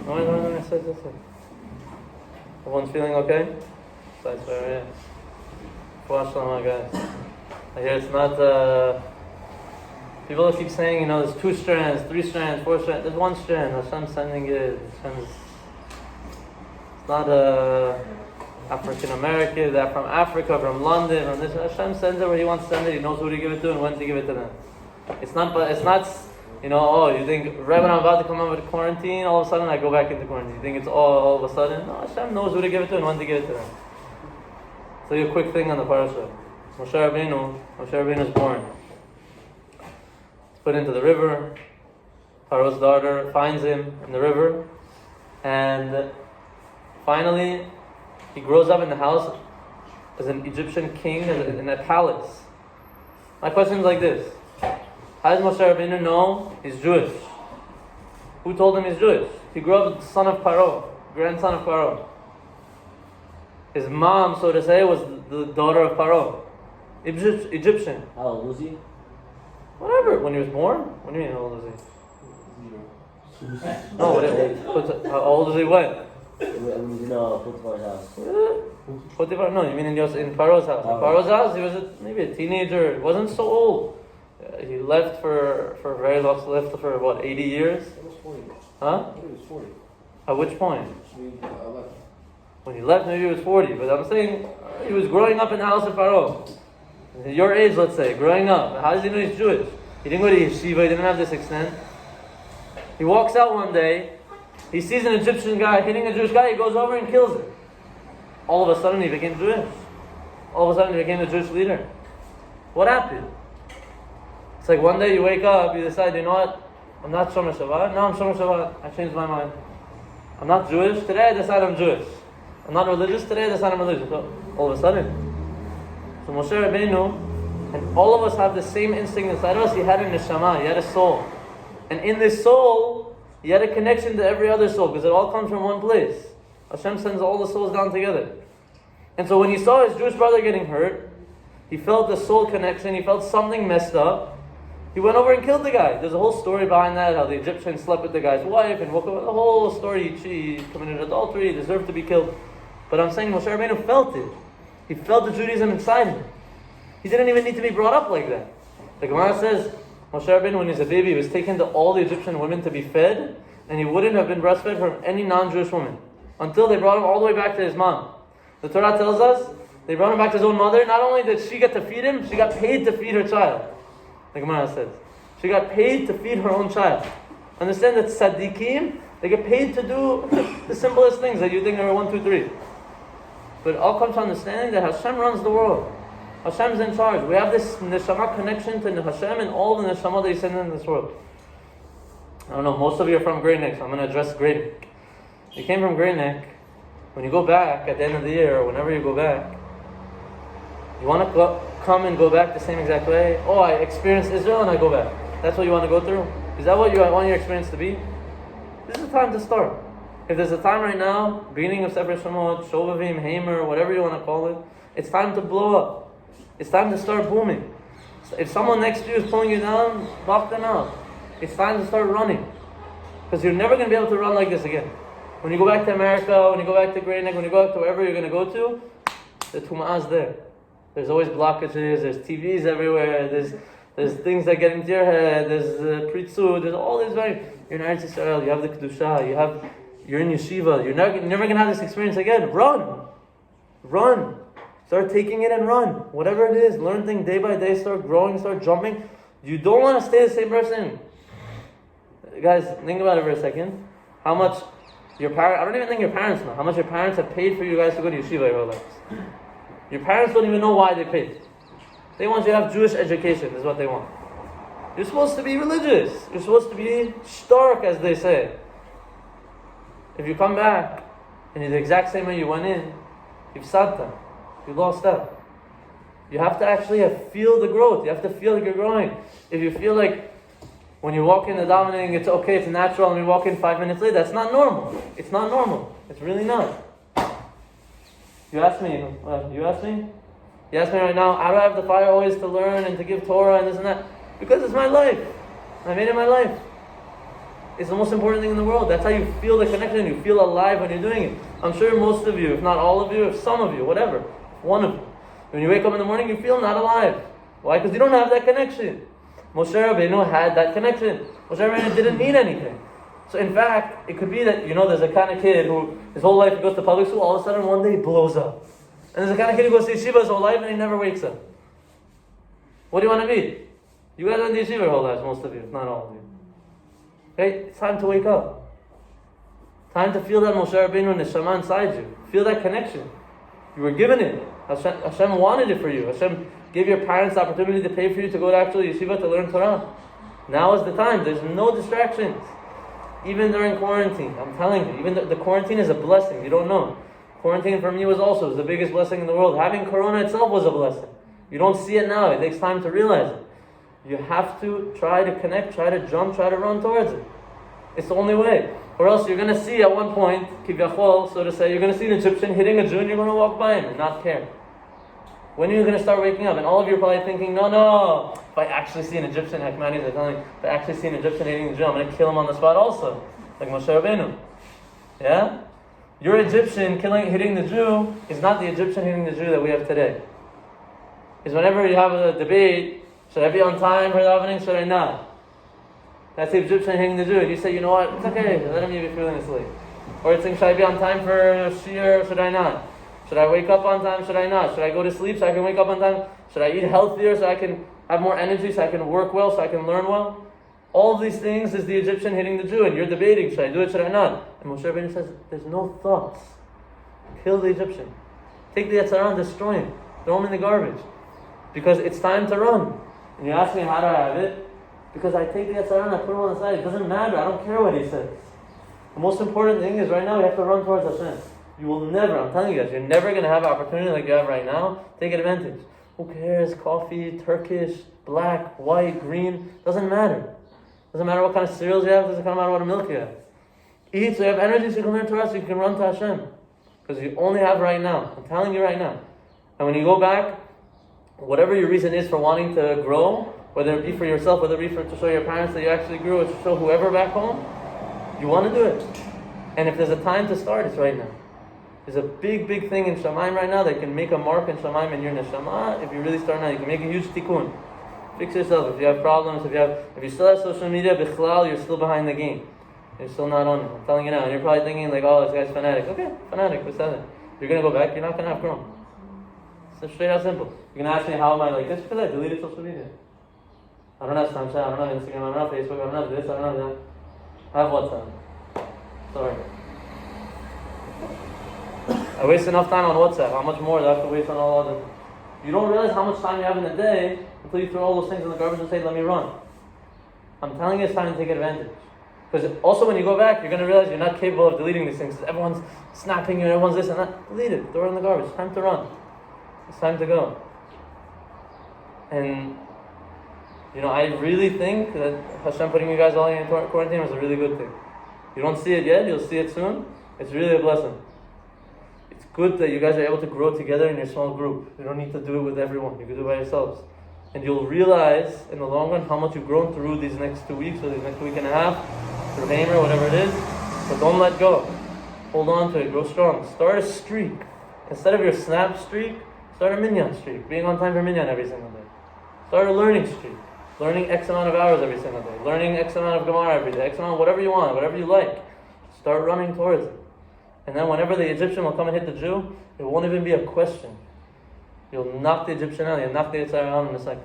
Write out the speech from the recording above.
No, I said. Everyone's feeling okay? Besides Sarah, yeah. Guys. I hear it's not, people keep saying, there's 2 strands, 3 strands, 4 strands. There's 1 strand. Hashem's sending it. It's not African American, that from Africa, from London, from this. Hashem sends it where He wants to send it. He knows who to give it to and when to give it to them. It's not, you think right when I'm about to come out of quarantine, all of a sudden I go back into quarantine. You think it's all of a sudden? No, Hashem knows who to give it to and when to give it to them. So a quick thing on the parasha. Moshe Rabbeinu is born. He's put into the river. Pharaoh's daughter finds him in the river. And finally, he grows up in the house as an Egyptian king in a palace. My question is like this. How does Moshe Rabbeinu know he's Jewish? Who told him he's Jewish? He grew up as the son of Paro, grandson of Paro. His mom, so to say, was the daughter of Paro. Egyptian. How old was he? Whatever. When he was born? What do you mean, how old was he? No, how old was he when? When he was in Potiphar's house. Potiphar? No, you mean in Paro's house. In Paro's house, he was maybe a teenager. He wasn't so old. He left for very long. Left for what, 80 years? He was 40. Huh? He was 40. At which point? Left. When he left, maybe he was 40. But I'm saying he was growing up in the house of Pharaoh. Your age, let's say, growing up. How does he know he's Jewish? He didn't go to yeshiva. He didn't have this extent. He walks out one day. He sees an Egyptian guy hitting a Jewish guy. He goes over and kills him. All of a sudden, he became Jewish. All of a sudden, he became a Jewish leader. What happened? It's like one day you wake up, you decide, you know what? I'm not Shomer Shabbat. No, I'm Shomer Shabbat. I changed my mind. I'm not Jewish. Today I decide I'm Jewish. I'm not religious. Today I decide I'm religious. So, all of a sudden. So Moshe Rabbeinu, and all of us have the same instinct inside of us. He had a neshama. He had a soul. And in this soul, he had a connection to every other soul, because it all comes from one place. Hashem sends all the souls down together. And so when he saw his Jewish brother getting hurt, he felt the soul connection. He felt something messed up. He went over and killed the guy. There's a whole story behind that, how the Egyptian slept with the guy's wife and woke up. The whole story, he committed adultery, he deserved to be killed. But I'm saying Moshe Rabbeinu felt it. He felt the Judaism inside him. He didn't even need to be brought up like that. The Gemara says, Moshe Rabbeinu, when he was a baby, he was taken to all the Egyptian women to be fed, and he wouldn't have been breastfed from any non-Jewish woman, until they brought him all the way back to his mom. The Torah tells us, they brought him back to his own mother. Not only did she get to feed him, she got paid to feed her child. The Gemara says. She got paid to feed her own child. Understand that tzaddikim, they get paid to do the simplest things that you think are 1, 2, 3. But it all comes to understanding that Hashem runs the world. Hashem's in charge. We have this neshama connection to Hashem and all the neshama that He sent in this world. I don't know, most of you are from Grey Neck, so I'm going to address Grey Neck. You came from Grey Neck. When you go back at the end of the year, or whenever you go back, you want to come and go back the same exact way? Oh, I experienced Israel and I go back. That's what you want to go through? Is that what you want your experience to be? This is the time to start. If there's a time right now, beginning of Parashat Shemot, Shovavim, Hamer, whatever you want to call it, it's time to blow up. It's time to start booming. If someone next to you is pulling you down, block them out. It's time to start running. Because you're never going to be able to run like this again. When you go back to America, when you go back to Grey Neck, when you go back to wherever you're going to go to, the Tum'ah is there. There's always blockages, there's TVs everywhere, there's things that get into your head, there's Pritzu, there's all these you're in Eretz Yisrael, you have the Kedusha, you're in Yeshiva, you're never going to have this experience again. Run! Start taking it and run. Whatever it is, learn things day by day, start growing, start jumping. You don't want to stay the same person. Guys, think about it for a second. How much your parents, I don't even think your parents know, how much your parents have paid for you guys to go to Yeshiva your whole lives. Your parents don't even know why they paid. They want you to have Jewish education, is what they want. You're supposed to be religious. You're supposed to be stark, as they say. If you come back, and you're the exact same way you went in, you've sadta. You lost out. You have to actually feel the growth. You have to feel like you're growing. If you feel like when you walk in the davening, it's okay, it's natural, and you walk in 5 minutes later, that's not normal. It's not normal. It's really not. You asked me right now, how do I have the fire always to learn and to give Torah and this and that? Because it's my life. I made it my life. It's the most important thing in the world. That's how you feel the connection. You feel alive when you're doing it. I'm sure most of you, if not all of you, if some of you, whatever, one of you, when you wake up in the morning, you feel not alive. Why? Because you don't have that connection. Moshe Rabbeinu had that connection. Moshe Rabbeinu didn't need anything. So in fact, it could be that, there's a kind of kid who his whole life he goes to public school, all of a sudden one day he blows up. And there's a kind of kid who goes to yeshiva his whole life and he never wakes up. What do you want to be? You guys went to yeshiva your whole lives, most of you, if not all of you. Okay? It's time to wake up. Time to feel that Moshe Rabbeinu neshama inside you. Feel that connection. You were given it. Hashem wanted it for you. Hashem gave your parents the opportunity to pay for you to go to actual yeshiva to learn Torah. Now is the time. There's no distractions. Even during quarantine. I'm telling you, even the quarantine is a blessing. You don't know. Quarantine for me was the biggest blessing in the world. Having Corona itself was a blessing. You don't see it now. It takes time to realize it. You have to try to connect, try to jump, try to run towards it. It's the only way. Or else you're going to see at one point, kivyachol, so to say, you're going to see an Egyptian hitting a Jew and you're going to walk by him and not care. When are you going to start waking up? And all of you are probably thinking, no, if I actually see an Egyptian, Hakmanis are telling me, if I actually see an Egyptian hitting a Jew, I'm going to kill him on the spot also. Like Moshe Rabbeinu. Yeah? Your Egyptian hitting the Jew is not the Egyptian hitting the Jew that we have today. Is whenever you have a debate, should I be on time for davening, should I not? That's the Egyptian hitting the Jew. And you say, you know what, it's okay, let him be feeling asleep. Or it's saying, should I be on time for shiur, should I not? Should I wake up on time, should I not? Should I go to sleep so I can wake up on time? Should I eat healthier so I can have more energy, so I can work well, so I can learn well? All of these things is the Egyptian hitting the Jew, and you're debating, should I do it, should I not? And Moshe Rabbeinu says, there's no thoughts. Kill the Egyptian. Take the Yetzer Hara and destroy him. Throw him in the garbage. Because it's time to run. And you ask me, how do I have it? Because I take the Yetzer Hara and I put him on the side. It doesn't matter. I don't care what he says. The most important thing is right now we have to run towards Hashem. You will never, I'm telling you guys, you're never going to have an opportunity like you have right now. Take advantage. Who cares? Coffee, Turkish, black, white, green. Doesn't matter. Doesn't matter what kind of cereals you have. Doesn't matter what milk you have. Eat so you have energy so you can learn Torah so you can run to Hashem. Because you only have right now. I'm telling you right now. And when you go back, whatever your reason is for wanting to grow, whether it be for yourself, whether it be to show your parents that you actually grew, or to show whoever back home, you want to do it. And if there's a time to start, it's right now. There's a big, big thing in Shamayim right now that can make a mark in Shamayim in your neshama. If you really start now, you can make a huge tikkun. Fix yourself. If you have problems, if you still have social media, bichlal, you're still behind the game. You're still not on it. I'm telling you now. And you're probably thinking like, oh, this guy's fanatic. Okay, fanatic, what's that? You're going to go back, you're not going to have grown. It's straight out simple. You're going to ask me, how am I like this? Because I deleted social media. I don't have Snapchat, I don't have Instagram, I don't have Facebook, I don't have this, I don't have that. I have WhatsApp. Sorry. I waste enough time on WhatsApp. How much more do I have to waste on all other? You don't realize how much time you have in a day until you throw all those things in the garbage and say, let me run. I'm telling you, it's time to take advantage. Because also when you go back, you're going to realize you're not capable of deleting these things. Everyone's snapping you, everyone's this and that. Delete it. Throw it in the garbage. It's time to run. It's time to go. And, I really think that Hashem putting you guys all in quarantine was a really good thing. You don't see it yet, you'll see it soon. It's really a blessing. It's good that you guys are able to grow together in your small group. You don't need to do it with everyone. You can do it by yourselves. And you'll realize in the long run how much you've grown through these next 2 weeks or these next week and a half, through Hamer, whatever it is. But don't let go. Hold on to it. Grow strong. Start a streak. Instead of your snap streak, start a minyan streak. Being on time for minyan every single day. Start a learning streak. Learning X amount of hours every single day. Learning X amount of Gemara every day. X amount, whatever you want, whatever you like. Start running towards it. And then whenever the Egyptian will come and hit the Jew, it won't even be a question. You'll knock the Egyptian out. You'll knock the Yetzer Hara out in a second.